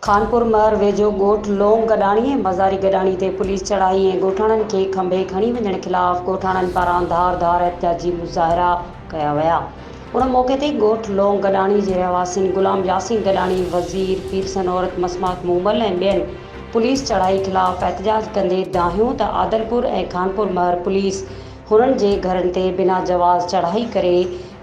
خانپورمھر वेझो ॻोठ लोंग गॾाणी ऐं मज़ारी गॾाणी ते पुलिस चढ़ाई ऐं ॻोठाणनि खे खंभे खणी वञण ख़िलाफ़ ॻोठाणनि पारां धार एहतजाजी मुज़ाहरा कया विया। उन मौक़े ते ॻोठ लोंग गॾाणी जे रहवासियुनि गुलाम यासीन गॾाणी, वज़ीर, पीरसन औरत मसमात मूमल ऐं ॿियनि पुलिस चढ़ाई ख़िलाफ़ एहतजाज कंदे दाहियो त आदलपुर ऐं खानपुरमहर पुलिस हुननि जे घरनि ते बिना जवाज़ चढ़ाई करे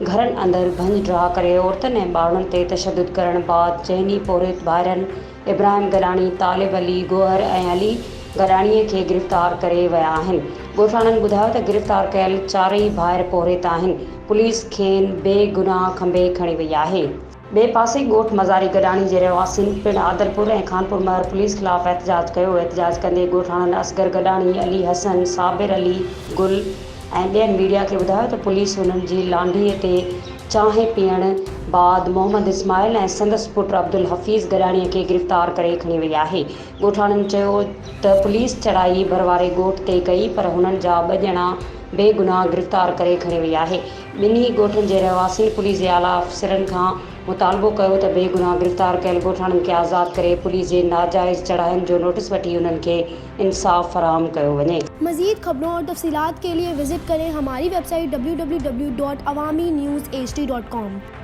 घरनि अंदरि भंज ड्राह करे औरतुनि ऐं ॿारनि ते तशदुद करण बाद चइनी पौरित भाइरनि इब्राहिम गॾाणी, तालिब अली, गोहर ऐं अली गॾाणीअ खे गिरफ़्तार करे विया आहिनि। ॻोठाणनि ॿुधायो त गिरफ़्तार कयल चारई भाइर पौरित आहिनि। पुलिस खेनि बेगुनाह खंभे खणी वई आहे। ॿिए पासे ॻोठ मज़ारी गॾाणी जे रहवासियुनि पिणु आदलपुर ऐं खानपुरमहर पुलिस ख़िलाफ़ एहतजाज कयो। एहतजाज कंदे ॻोठाणनि असगर गॾाणी, अली हसन, साबिर अली, गुल ऐं ॿियनि मीडिया खे ॿुधायो त पुलिस हुननि जी लांढीअ ते चांहि पीअण बाद मोहम्मद इस्माइल ऐं संदसि पुटु अब्दुल हफ़ीज़ गॾाणीअ खे गिरफ़्तार करे खणी वई आहे। ॻोठाणनि चयो त पुलिस चढ़ाई भरवारे ॻोठ ते कई पर हुननि जा 2 ॼणा बेगुनाह गिरफ़्तार करे खणी वई आहे। ॿिन्ही ॻोठनि जे रहवासियुनि पुलिस जे आला अफ़सरनि खां मुतालबो कयो त बेगुनाह गिरफ़्तार कयल ॻोठाणनि खे आज़ाद करे पुलिस जे नाजाइज़ चढ़ाइनि जो नोटिस वठी उन्हनि खे इंसाफ़ फराहम कयो वञे। मज़ीद खबरों और तफ़सीलात के लिए विजिट करें हमारी वेबसाइट www.awamiNewsHD.com।